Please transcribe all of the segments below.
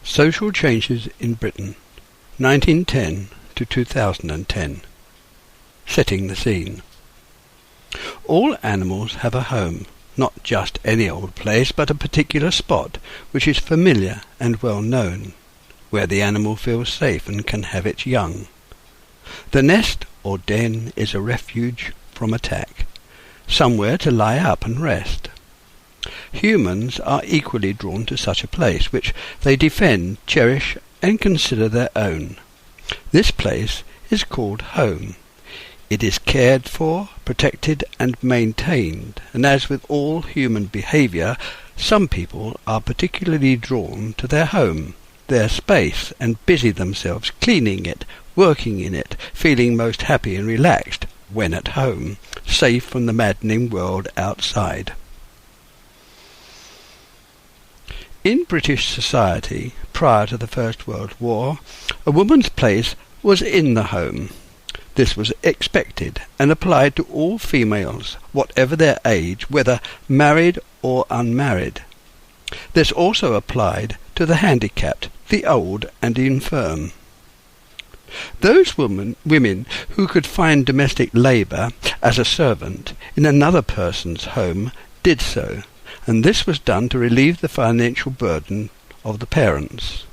Social changes in Britain, 1910 to 2010. Setting the scene. All animals have a home, not just any old place, but a particular spot which is familiar and well known, where the animal feels safe and can have its young. The nest or den is a refuge from attack, somewhere to lie up and rest. Humans are equally drawn to such a place, which they defend, cherish, and consider their own. This place is called home. It is cared for, protected, and maintained, and as with all human behaviour, some people are particularly drawn to their home, their space, and busy themselves cleaning it, working in it, feeling most happy and relaxed when at home, safe from the maddening world outside. In British society, prior to the First World War, a woman's place was in the home. This was expected and applied to all females, whatever their age, whether married or unmarried. This also applied to the handicapped, the old and infirm. Those women who could find domestic labour as a servant in another person's home did so, and this was done to relieve the financial burden of the parents.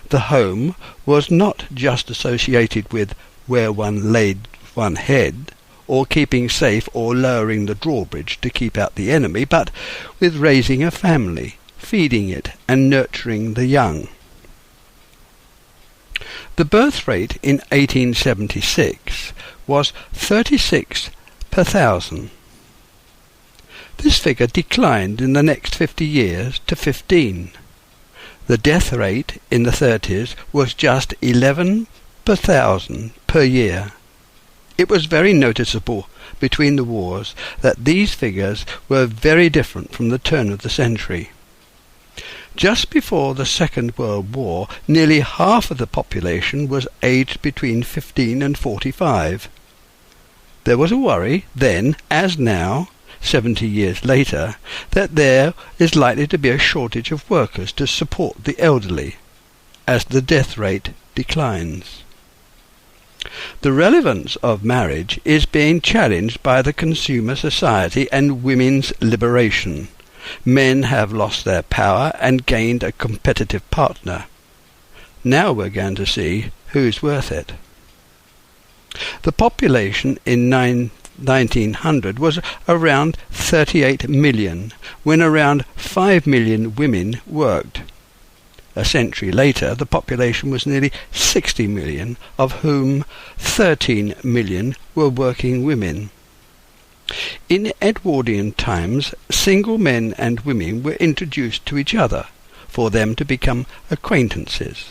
The home was not just associated with where one laid one head, or keeping safe or lowering the drawbridge to keep out the enemy, but with raising a family, feeding it, and nurturing the young. The birth rate in 1876 was 36 per thousand. This figure declined in the next 50 years to 15. The death rate in the 30s was just 11 per thousand per year. It was very noticeable between the wars that these figures were very different from the turn of the century. Just before the Second World War, nearly half of the population was aged between 15 and 45. There was a worry then, as now, 70 years later, that there is likely to be a shortage of workers to support the elderly, as the death rate declines. The relevance of marriage is being challenged by the consumer society and women's liberation. Men have lost their power and gained a competitive partner. Now we're going to see who's worth it. The population in 1900 was around 38 million, when around 5 million women worked. A century later, the population was nearly 60 million, of whom 13 million were working women. In Edwardian times, single men and women were introduced to each other, for them to become acquaintances.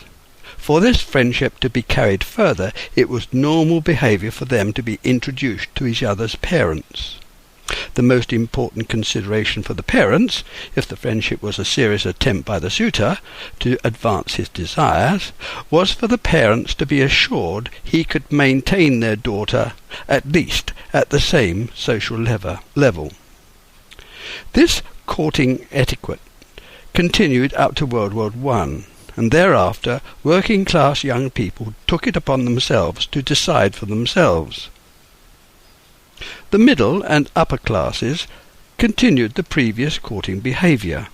For this friendship to be carried further, it was normal behaviour for them to be introduced to each other's parents. The most important consideration for the parents, if the friendship was a serious attempt by the suitor to advance his desires, was for the parents to be assured he could maintain their daughter at least at the same social level. This courting etiquette continued up to World War I, and thereafter working-class young people took it upon themselves to decide for themselves. The middle and upper classes continued the previous courting behaviour,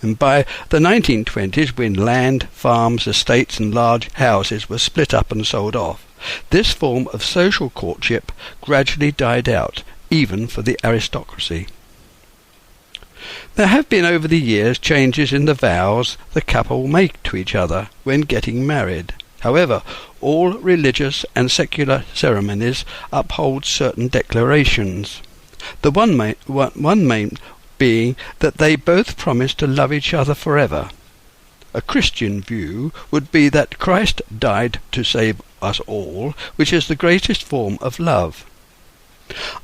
and by the 1920s, when land, farms, estates and large houses were split up and sold off, this form of social courtship gradually died out, even for the aristocracy. There have been over the years changes in the vows the couple make to each other when getting married. However, all religious and secular ceremonies uphold certain declarations. The one main being that they both promise to love each other forever. A Christian view would be that Christ died to save us all, which is the greatest form of love.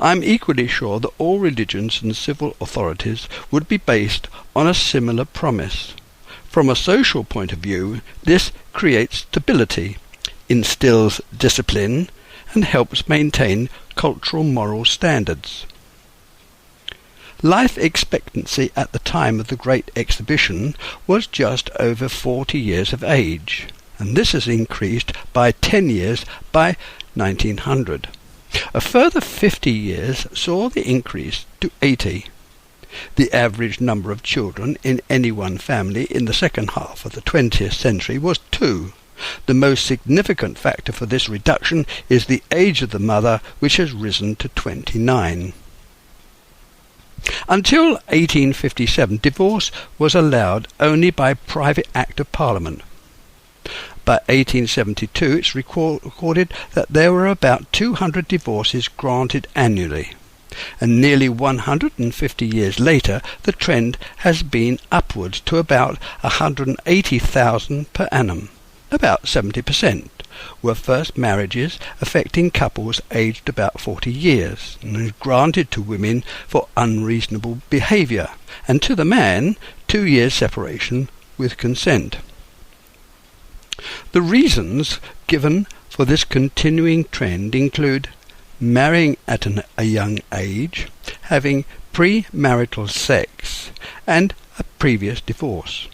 I am equally sure that all religions and civil authorities would be based on a similar promise. From a social point of view, this creates stability, instills discipline, and helps maintain cultural moral standards. Life expectancy at the time of the Great Exhibition was just over 40 years of age, and this has increased by 10 years by 1900. A further 50 years saw the increase to 80. The average number of children in any one family in the second half of the 20th century was 2. The most significant factor for this reduction is the age of the mother, which has risen to 29. Until 1857, divorce was allowed only by private Act of Parliament. By 1872, it's recorded that there were about 200 divorces granted annually, and nearly 150 years later, the trend has been upwards to about 180,000 per annum. About 70% were first marriages affecting couples aged about 40 years, and granted to women for unreasonable behaviour, and to the man 2 years separation with consent. The reasons given for this continuing trend include marrying at a young age, having premarital sex, and a previous divorce.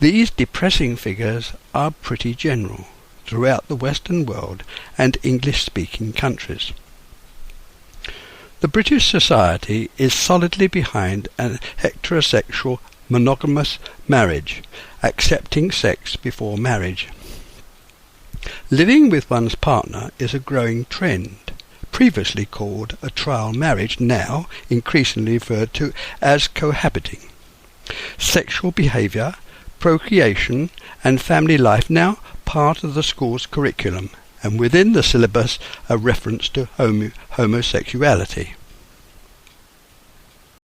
These depressing figures are pretty general throughout the Western world and English-speaking countries. The British society is solidly behind an heterosexual monogamous marriage, accepting sex before marriage. Living with one's partner is a growing trend, previously called a trial marriage, now increasingly referred to as cohabiting. Sexual behaviour, procreation and family life now part of the school's curriculum, and within the syllabus a reference to homosexuality.